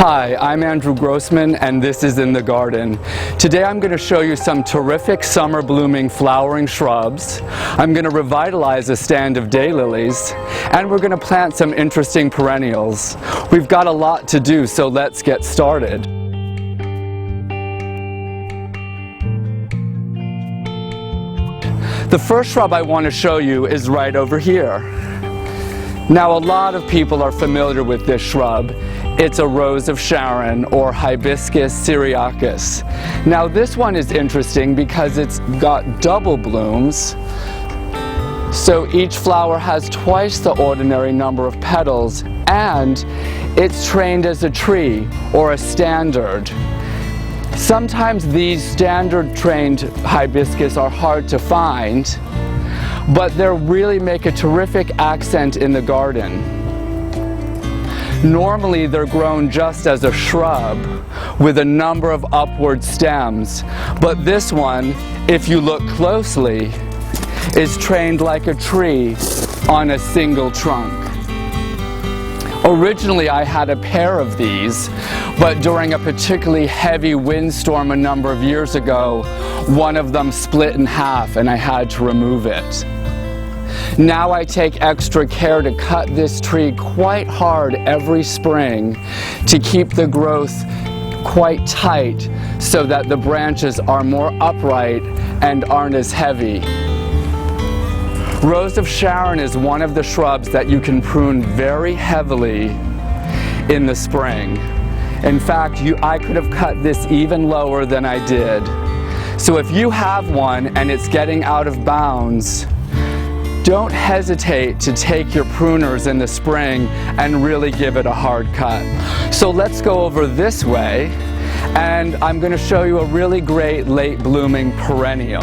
Hi, I'm Andrew Grossman and this is In the Garden. Today I'm going to show you some terrific summer blooming flowering shrubs. I'm going to revitalize a stand of daylilies and we're going to plant some interesting perennials. We've got a lot to do, so let's get started. The first shrub I want to show you is right over here. Now, a lot of people are familiar with this shrub. It's a rose of Sharon, or Hibiscus syriacus. Now, this one is interesting because it's got double blooms. So each flower has twice the ordinary number of petals, and it's trained as a tree, or a standard. Sometimes these standard trained hibiscus are hard to find, but they really make a terrific accent in the garden. Normally they're grown just as a shrub with a number of upward stems, but this one, if you look closely, is trained like a tree on a single trunk. Originally I had a pair of these, but during a particularly heavy windstorm a number of years ago, one of them split in half and I had to remove it. Now I take extra care to cut this tree quite hard every spring to keep the growth quite tight so that the branches are more upright and aren't as heavy. Rose of Sharon is one of the shrubs that you can prune very heavily in the spring. In fact, I could have cut this even lower than I did. So if you have one and it's getting out of bounds, don't hesitate to take your pruners in the spring and really give it a hard cut. So let's go over this way, and I'm going to show you a really great late blooming perennial.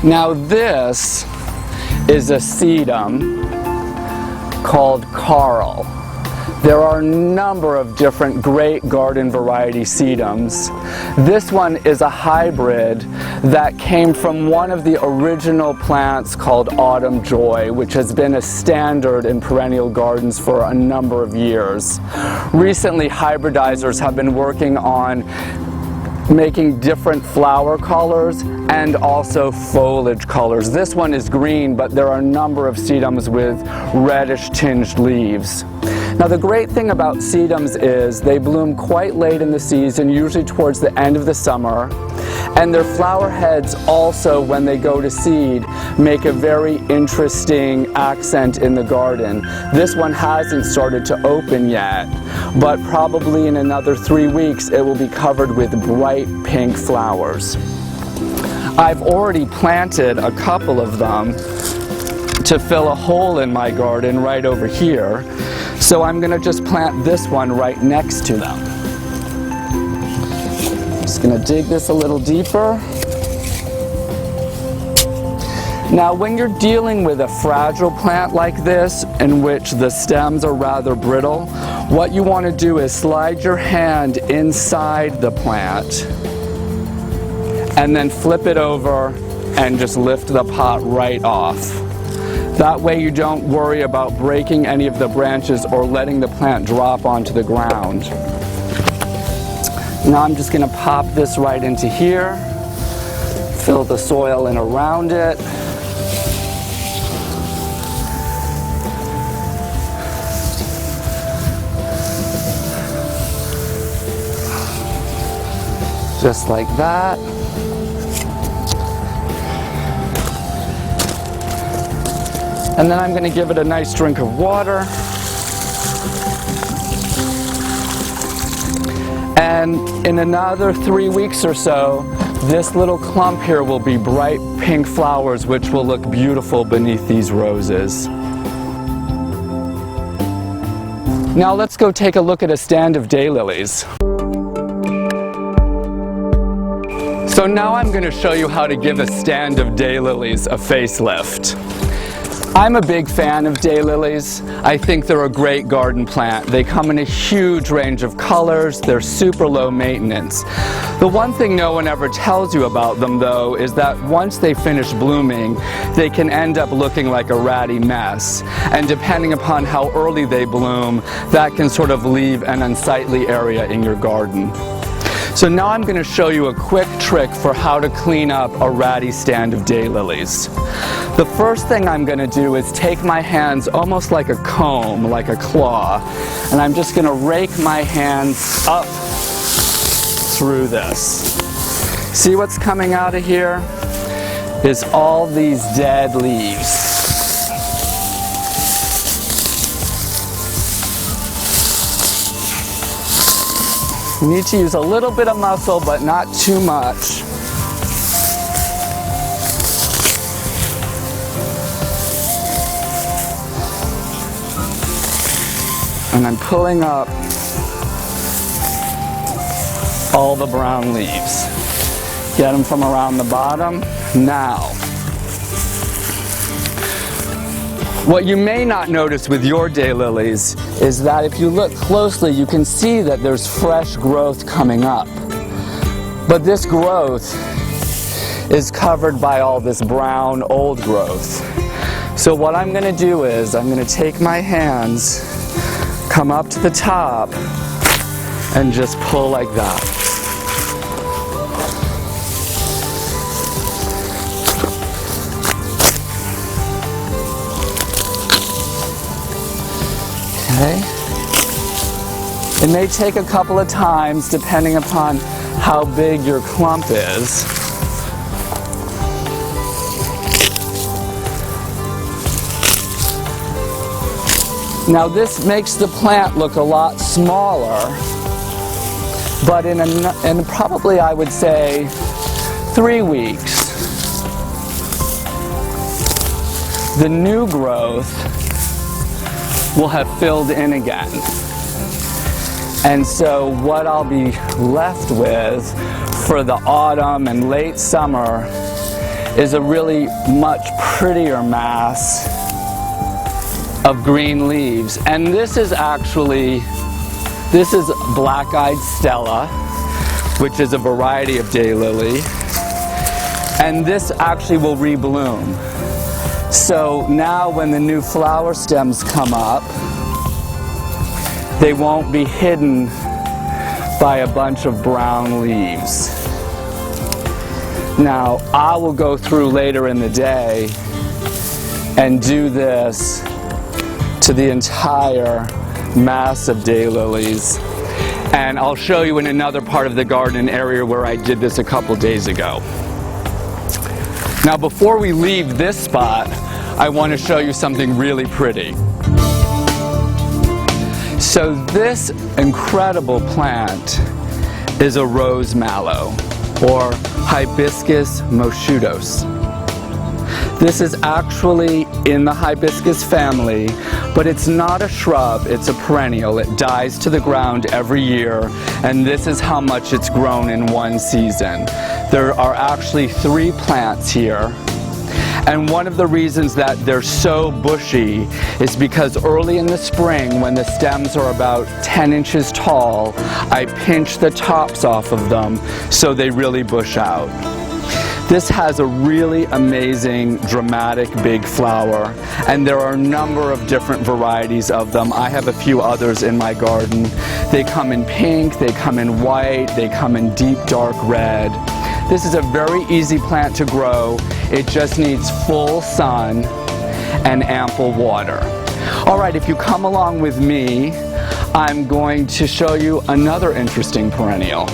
Now this is a sedum called Carl. There are a number of different great garden variety sedums. This one is a hybrid that came from one of the original plants called Autumn Joy, which has been a standard in perennial gardens for a number of years. Recently, hybridizers have been working on making different flower colors and also foliage colors. This one is green, but there are a number of sedums with reddish tinged leaves. Now the great thing about sedums is they bloom quite late in the season, usually towards the end of the summer, and their flower heads also, when they go to seed, make a very interesting accent in the garden. This one hasn't started to open yet, but probably in another 3 weeks it will be covered with bright pink flowers. I've already planted a couple of them to fill a hole in my garden right over here. So I'm going to just plant this one right next to them. Just going to dig this a little deeper. Now when you're dealing with a fragile plant like this, in which the stems are rather brittle, what you want to do is slide your hand inside the plant and then flip it over and just lift the pot right off. That way you don't worry about breaking any of the branches or letting the plant drop onto the ground. Now I'm just going to pop this right into here, fill the soil in around it. Just like that. And then I'm going to give it a nice drink of water. And in another 3 weeks or so, this little clump here will be bright pink flowers, which will look beautiful beneath these roses. Now let's go take a look at a stand of daylilies. So now I'm going to show you how to give a stand of daylilies a facelift. I'm a big fan of daylilies. I think they're a great garden plant. They come in a huge range of colors. They're super low maintenance. The one thing no one ever tells you about them, though, is that once they finish blooming, they can end up looking like a ratty mess. And depending upon how early they bloom, that can sort of leave an unsightly area in your garden. So now I'm going to show you a quick trick for how to clean up a ratty stand of daylilies. The first thing I'm going to do is take my hands almost like a comb, like a claw, and I'm just going to rake my hands up through this. See what's coming out of here? Is all these dead leaves. You need to use a little bit of muscle, but not too much. And I'm pulling up all the brown leaves. Get them from around the bottom. Now, what you may not notice with your daylilies is that if you look closely, you can see that there's fresh growth coming up. But this growth is covered by all this brown old growth. So what I'm going to do is I'm going to take my hands, come up to the top, and just pull like that. Okay. It may take a couple of times depending upon how big your clump is. Now this makes the plant look a lot smaller, but in probably, I would say, 3 weeks, the new growth will have filled in again. And so what I'll be left with for the autumn and late summer is a really much prettier mass of green leaves. And this is black-eyed Stella, which is a variety of daylily. And this actually will rebloom. So now when the new flower stems come up, they won't be hidden by a bunch of brown leaves. Now, I will go through later in the day and do this to the entire mass of daylilies. And I'll show you in another part of the garden area where I did this a couple days ago. Now before we leave this spot, I want to show you something really pretty. So this incredible plant is a rose mallow, or Hibiscus moschutos. This is actually in the hibiscus family, but it's not a shrub, it's a perennial. It dies to the ground every year, and this is how much it's grown in one season. There are actually 3 plants here, and one of the reasons that they're so bushy is because early in the spring, when the stems are about 10 inches tall, I pinch the tops off of them so they really bush out. This has a really amazing, dramatic, big flower, and there are a number of different varieties of them. I have a few others in my garden. They come in pink, they come in white, they come in deep dark red. This is a very easy plant to grow. It just needs full sun and ample water. All right, if you come along with me, I'm going to show you another interesting perennial.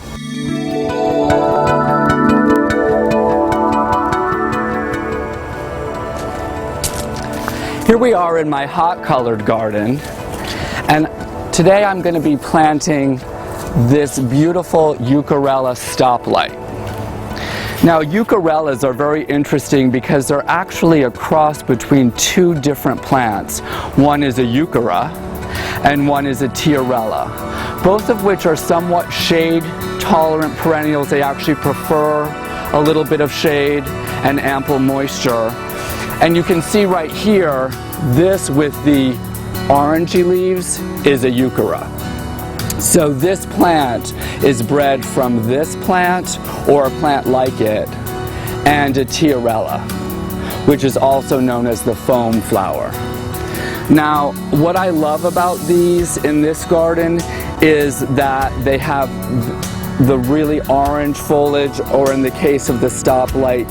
Here we are in my hot colored garden, and today I'm going to be planting this beautiful Eucharella stoplight. Now, Eucharellas are very interesting because they're actually a cross between two different plants. One is a Euchara and one is a Tiarella, both of which are somewhat shade-tolerant perennials. They actually prefer a little bit of shade and ample moisture. And you can see right here, this with the orangey leaves is a Euchara. So this plant is bred from this plant or a plant like it and a Tiarella, which is also known as the foam flower. Now, what I love about these in this garden is that they have the really orange foliage, or in the case of the stoplight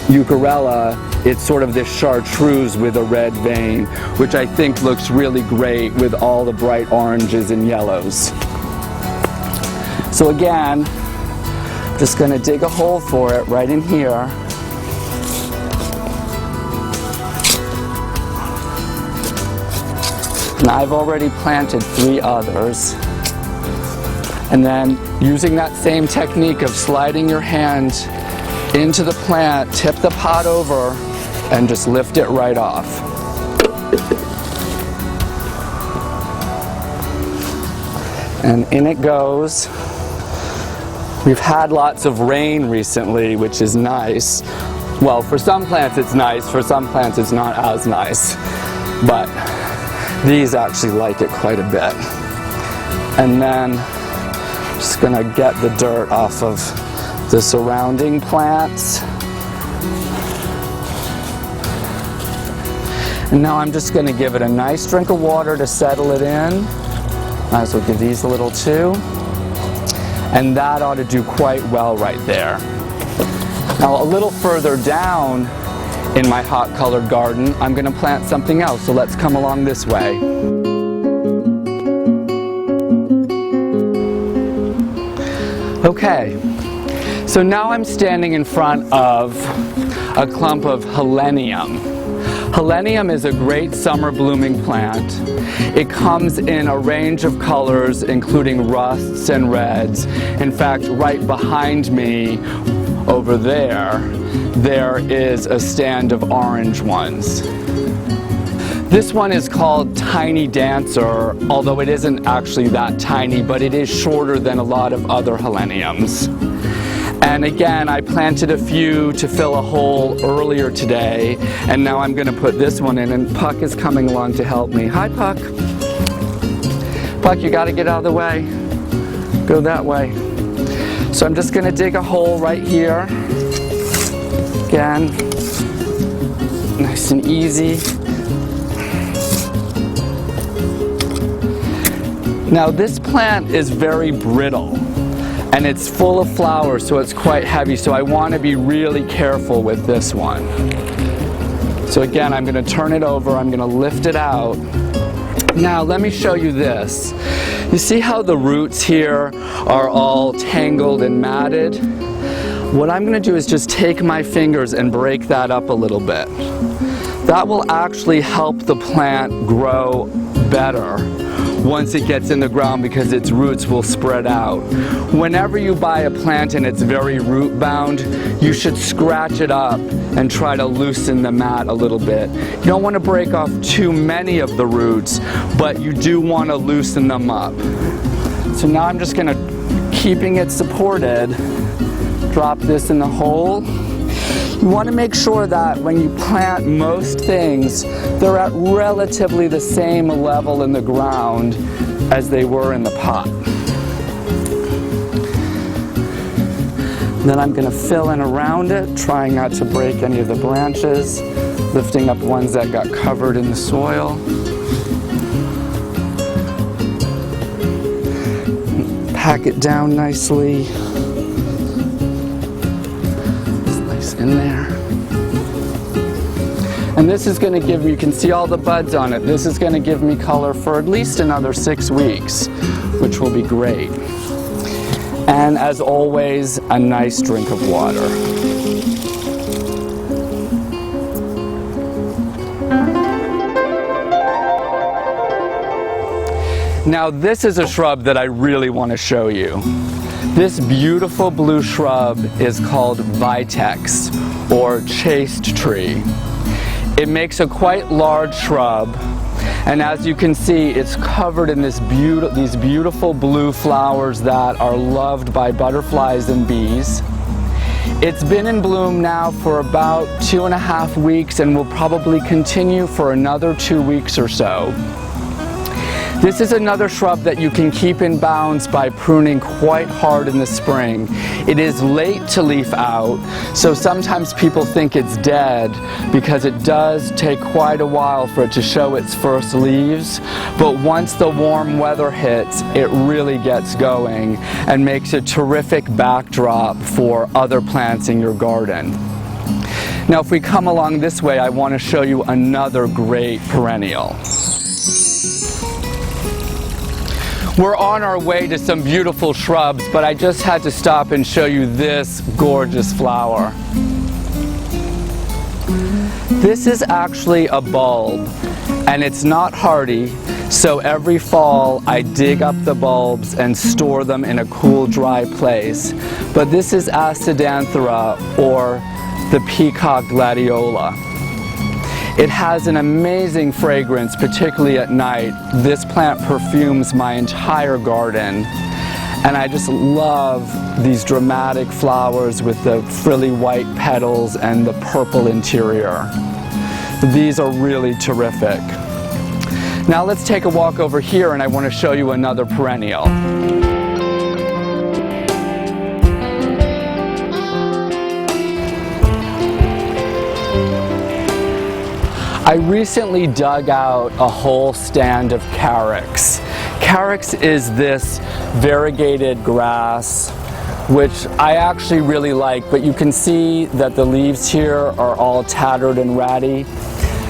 Eucharella, it's sort of this chartreuse with a red vein, which I think looks really great with all the bright oranges and yellows. So again, just going to dig a hole for it right in here. And I've already planted 3 others. And then using that same technique of sliding your hand into the plant, tip the pot over, and just lift it right off. And in it goes. We've had lots of rain recently, which is nice. Well, for some plants it's nice, for some plants it's not as nice. But these actually like it quite a bit. And then just gonna get the dirt off of the surrounding plants. And now I'm just going to give it a nice drink of water to settle it in. Might as well give these a little too. And that ought to do quite well right there. Now a little further down in my hot colored garden, I'm going to plant something else. So let's come along this way. Okay. So now I'm standing in front of a clump of Helenium. Helenium is a great summer blooming plant. It comes in a range of colors, including rusts and reds. In fact, right behind me over there is a stand of orange ones. This one is called Tiny Dancer, although it isn't actually that tiny, but it is shorter than a lot of other Heleniums. And again, I planted a few to fill a hole earlier today, and now I'm going to put this one in, and Puck is coming along to help me. Hi, Puck. Puck, you got to get out of the way. Go that way. So I'm just going to dig a hole right here. Again, nice and easy. Now this plant is very brittle. And it's full of flowers, so it's quite heavy, so I want to be really careful with this one. So again, I'm going to turn it over, I'm going to lift it out. Now let me show you this. You see how the roots here are all tangled and matted? What I'm going to do is just take my fingers and break that up a little bit. That will actually help the plant grow better once it gets in the ground, because its roots will spread out. Whenever you buy a plant and it's very root bound, you should scratch it up and try to loosen the mat a little bit. You don't want to break off too many of the roots, but you do want to loosen them up. So now I'm just going to, keeping it supported, drop this in the hole. You want to make sure that when you plant most things, they're at relatively the same level in the ground as they were in the pot. Then I'm going to fill in around it, trying not to break any of the branches, lifting up ones that got covered in the soil. Pack it down nicely. In there. And this is going to give me, you can see all the buds on it, this is going to give me color for at least another 6 weeks, which will be great. And as always, a nice drink of water. Now this is a shrub that I really want to show you. This beautiful blue shrub is called vitex, or chaste tree. It makes a quite large shrub, and as you can see, it's covered in these beautiful blue flowers that are loved by butterflies and bees. It's been in bloom now for about 2.5 weeks and will probably continue for another 2 weeks or so. This is another shrub that you can keep in bounds by pruning quite hard in the spring. It is late to leaf out, so sometimes people think it's dead because it does take quite a while for it to show its first leaves. But once the warm weather hits, it really gets going and makes a terrific backdrop for other plants in your garden. Now if we come along this way, I want to show you another great perennial. We're on our way to some beautiful shrubs, but I just had to stop and show you this gorgeous flower. This is actually a bulb, and it's not hardy, so every fall I dig up the bulbs and store them in a cool, dry place. But this is Acidanthera, or the peacock gladiola. It has an amazing fragrance, particularly at night. This plant perfumes my entire garden, and I just love these dramatic flowers with the frilly white petals and the purple interior. These are really terrific. Now let's take a walk over here, and I want to show you another perennial. I recently dug out a whole stand of carex. Carex is this variegated grass, which I actually really like, but you can see that the leaves here are all tattered and ratty.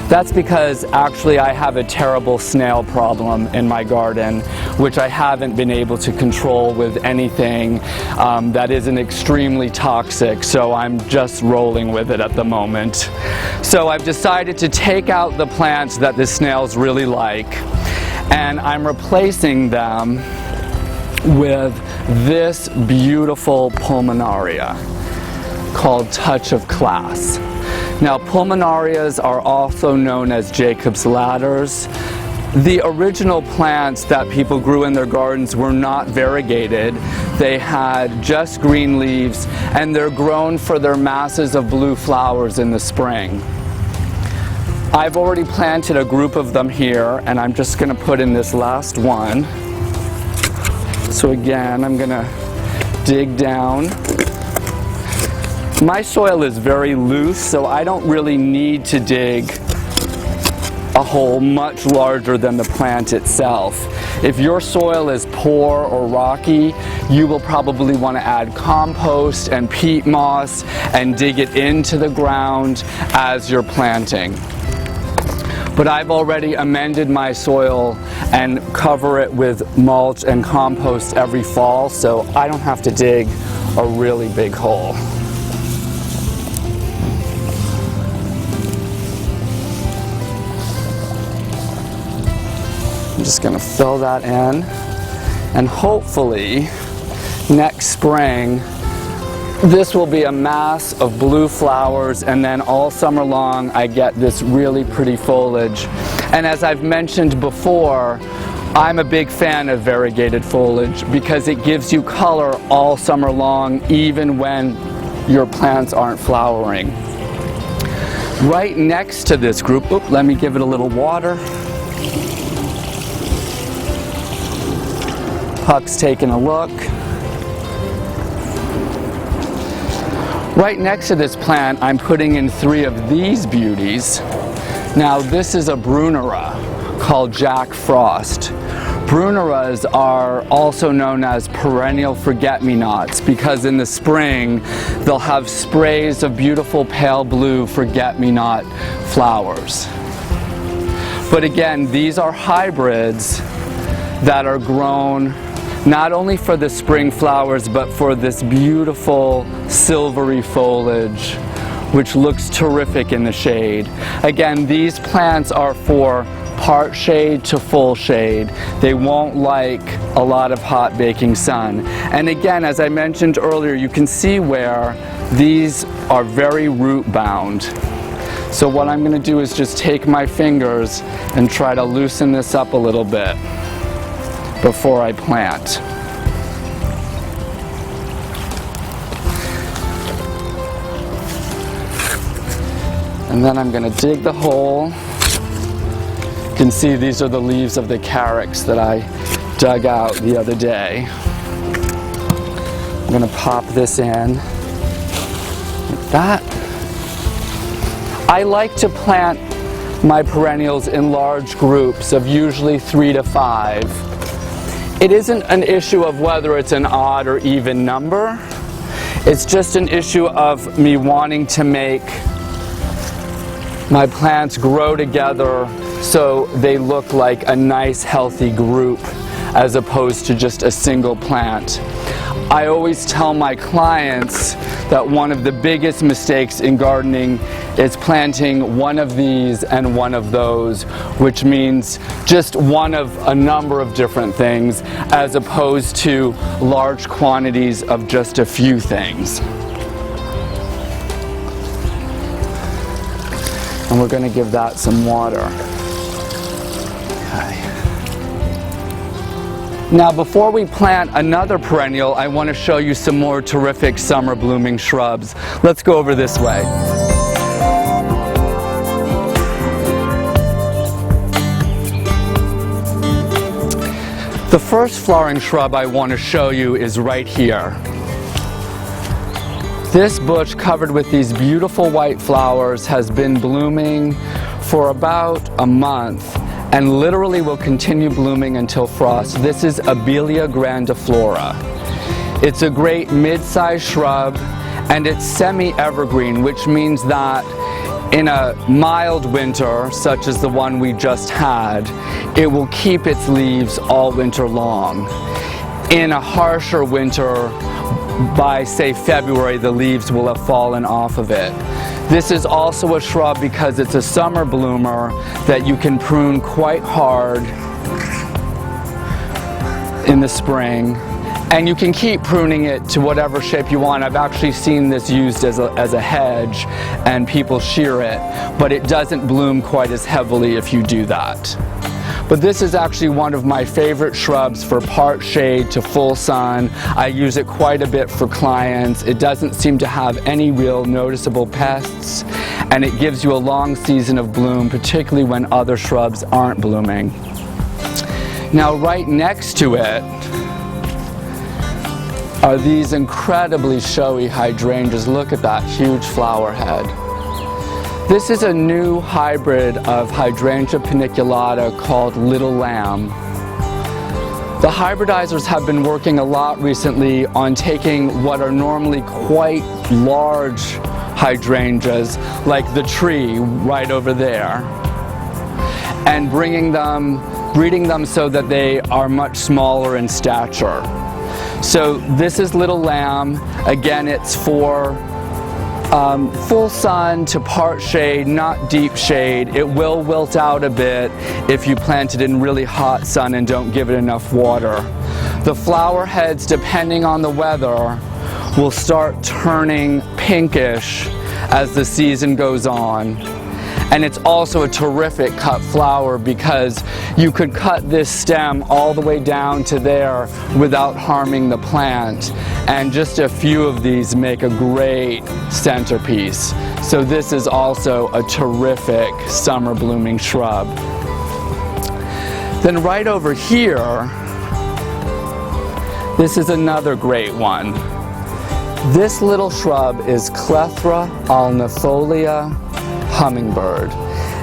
That's because actually I have a terrible snail problem in my garden, which I haven't been able to control with anything that isn't extremely toxic, so I'm just rolling with it at the moment. So I've decided to take out the plants that the snails really like, and I'm replacing them with this beautiful pulmonaria called Touch of Class. Now, pulmonarias are also known as Jacob's ladders. The original plants that people grew in their gardens were not variegated. They had just green leaves, and they're grown for their masses of blue flowers in the spring. I've already planted a group of them here, and I'm just going to put in this last one. So again, I'm going to dig down. My soil is very loose, so I don't really need to dig a hole much larger than the plant itself. If your soil is poor or rocky, you will probably want to add compost and peat moss and dig it into the ground as you're planting. But I've already amended my soil and cover it with mulch and compost every fall, so I don't have to dig a really big hole. I'm just going to fill that in, and hopefully next spring this will be a mass of blue flowers, and then all summer long I get this really pretty foliage. And as I've mentioned before, I'm a big fan of variegated foliage because it gives you color all summer long, even when your plants aren't flowering. Right next to this group, let me give it a little water. Puck's taking a look. Right next to this plant, I'm putting in 3 of these beauties. Now, this is a Brunera called Jack Frost. Bruneras are also known as perennial forget-me-nots because in the spring they'll have sprays of beautiful pale blue forget-me-not flowers. But again, these are hybrids that are grown not only for the spring flowers, but for this beautiful silvery foliage, which looks terrific in the shade. Again, these plants are for part shade to full shade. They won't like a lot of hot baking sun. And again, as I mentioned earlier, you can see where these are very root bound. So what I'm going to do is just take my fingers and try to loosen this up a little bit before I plant. And then I'm going to dig the hole. You can see these are the leaves of the carex that I dug out the other day. I'm going to pop this in like that. I like to plant my perennials in large groups of usually 3 to 5. It isn't an issue of whether it's an odd or even number. It's just an issue of me wanting to make my plants grow together so they look like a nice healthy group as opposed to just a single plant. I always tell my clients that one of the biggest mistakes in gardening is planting one of these and one of those, which means just one of a number of different things as opposed to large quantities of just a few things. And we're going to give that some water. Okay. Now before we plant another perennial, I want to show you some more terrific summer blooming shrubs. Let's go over this way. The first flowering shrub I want to show you is right here. This bush covered with these beautiful white flowers has been blooming for about a month and literally will continue blooming until frost. This is Abelia grandiflora. It's a great mid-sized shrub and it's semi-evergreen, which means that in a mild winter, such as the one we just had, it will keep its leaves all winter long. In a harsher winter, by say February, the leaves will have fallen off of it. This is also a shrub because it's a summer bloomer that you can prune quite hard in the spring, and you can keep pruning it to whatever shape you want. I've actually seen this used as a hedge and people shear it, but it doesn't bloom quite as heavily if you do that. But this is actually one of my favorite shrubs for part shade to full sun. I use it quite a bit for clients. It doesn't seem to have any real noticeable pests, and it gives you a long season of bloom, particularly when other shrubs aren't blooming. Now right next to it are these incredibly showy hydrangeas. Look at that huge flower head. This is a new hybrid of Hydrangea paniculata called Little Lamb. The hybridizers have been working a lot recently on taking what are normally quite large hydrangeas, like the tree right over there, and breeding them so that they are much smaller in stature. So this is Little Lamb. Again, it's for full sun to part shade, not deep shade. It will wilt out a bit if you plant it in really hot sun and don't give it enough water. The flower heads, depending on the weather, will start turning pinkish as the season goes on. And it's also a terrific cut flower because you could cut this stem all the way down to there without harming the plant. And just a few of these make a great centerpiece. So this is also a terrific summer blooming shrub. Then right over here, this is another great one. This little shrub is Clethra alnifolia hummingbird.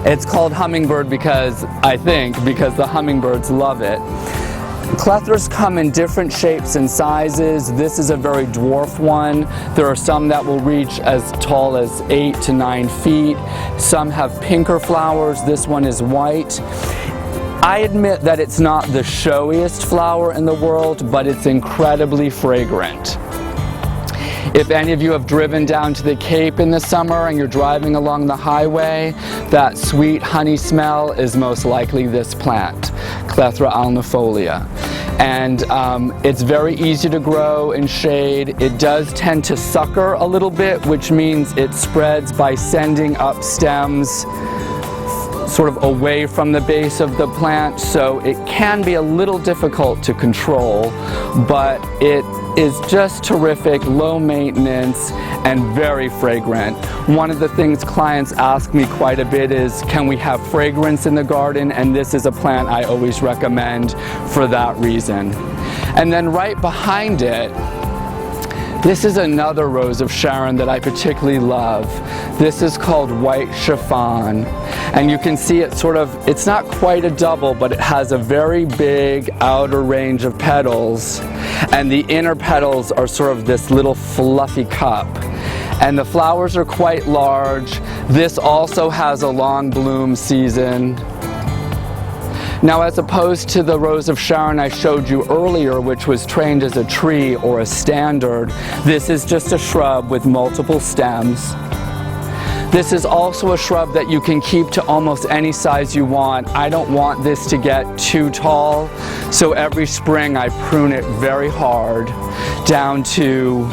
It's called hummingbird because the hummingbirds love it. Clethras come in different shapes and sizes. This is a very dwarf one. There are some that will reach as tall as 8 to 9 feet. Some have pinker flowers. This one is white. I admit that it's not the showiest flower in the world, but it's incredibly fragrant. If any of you have driven down to the Cape in the summer and you're driving along the highway, that sweet honey smell is most likely this plant, Clethra alnifolia. And it's very easy to grow in shade. It does tend to sucker a little bit, which means it spreads by sending up stems sort of away from the base of the plant, so it can be a little difficult to control, but it is just terrific, low maintenance, and very fragrant. One of the things clients ask me quite a bit is, can we have fragrance in the garden? And this is a plant I always recommend for that reason. And then right behind it, this is another rose of Sharon that I particularly love. This is called White Chiffon. And you can see it sort of, it's not quite a double, but it has a very big outer range of petals. And the inner petals are sort of this little fluffy cup. And the flowers are quite large. This also has a long bloom season. Now, as opposed to the Rose of Sharon I showed you earlier, which was trained as a tree or a standard, this is just a shrub with multiple stems. This is also a shrub that you can keep to almost any size you want. I don't want this to get too tall, so every spring I prune it very hard down to,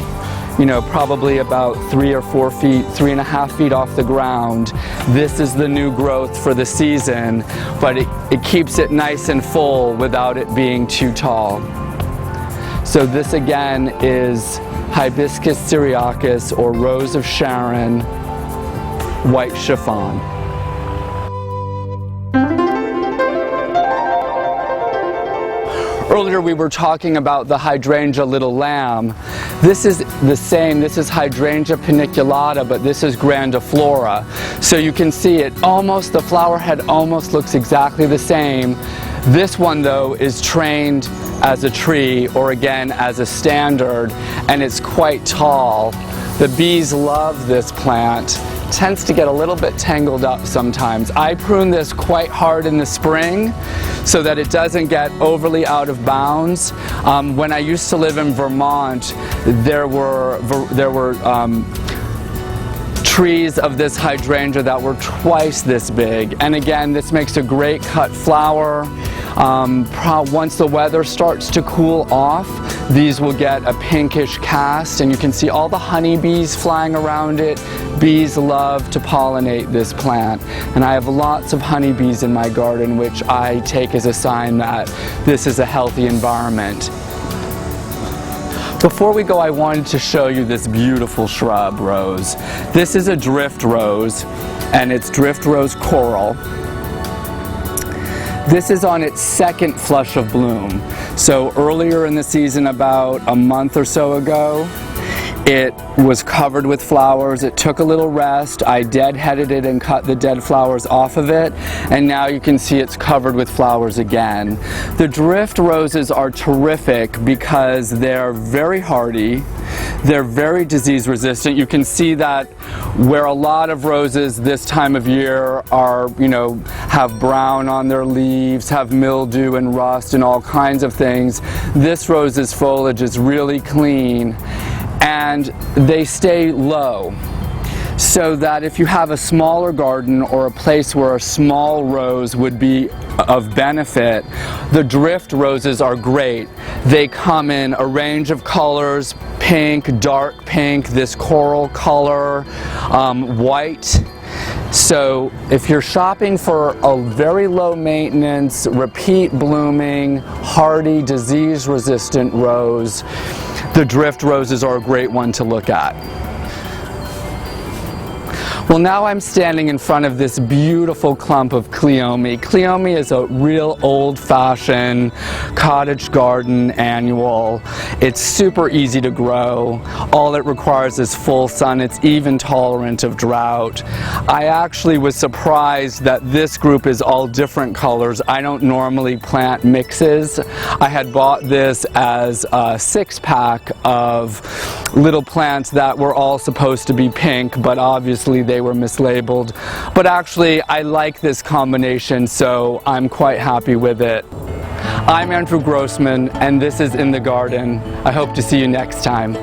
you know, probably about 3 or 4 feet, 3.5 feet off the ground. This is the new growth for the season, but it keeps it nice and full without it being too tall. So this again is Hibiscus syriacus, or Rose of Sharon, White Chiffon. Earlier we were talking about the hydrangea little lamb. This is the same, this is hydrangea paniculata, but this is grandiflora. So you can see it almost, the flower head almost looks exactly the same. This one though is trained as a tree, or again as a standard, and it's quite tall. The bees love this plant. Tends to get a little bit tangled up sometimes. I prune this quite hard in the spring so that it doesn't get overly out of bounds. When I used to live in Vermont, there were trees of this hydrangea that were twice this big. And again, this makes a great cut flower. Once the weather starts to cool off, these will get a pinkish cast, and you can see all the honeybees flying around it. Bees love to pollinate this plant, and I have lots of honeybees in my garden, which I take as a sign that this is a healthy environment. Before we go, I wanted to show you this beautiful shrub rose. This is a drift rose, and it's drift rose coral. This is on its second flush of bloom. So earlier in the season, about a month or so ago, it was covered with flowers. It took a little rest. I deadheaded it and cut the dead flowers off of it, and now you can see it's covered with flowers again. The drift roses are terrific because they're very hardy. They're very disease resistant. You can see that where a lot of roses this time of year are, have brown on their leaves, have mildew and rust and all kinds of things. This rose's foliage is really clean, and they stay low. So that if you have a smaller garden or a place where a small rose would be of benefit, the drift roses are great. They come in a range of colors: pink, dark pink, this coral color, white. So if you're shopping for a very low maintenance, repeat blooming, hardy, disease resistant rose, the drift roses are a great one to look at. Well, now I'm standing in front of this beautiful clump of cleome. Cleome is a real old-fashioned cottage garden annual. It's super easy to grow. All it requires is full sun. It's even tolerant of drought. I actually was surprised that this group is all different colors. I don't normally plant mixes. I had bought this as a 6-pack of little plants that were all supposed to be pink, but obviously they were mislabeled. But actually, I like this combination, so I'm quite happy with it. I'm Andrew Grossman, and this is In the Garden. I hope to see you next time.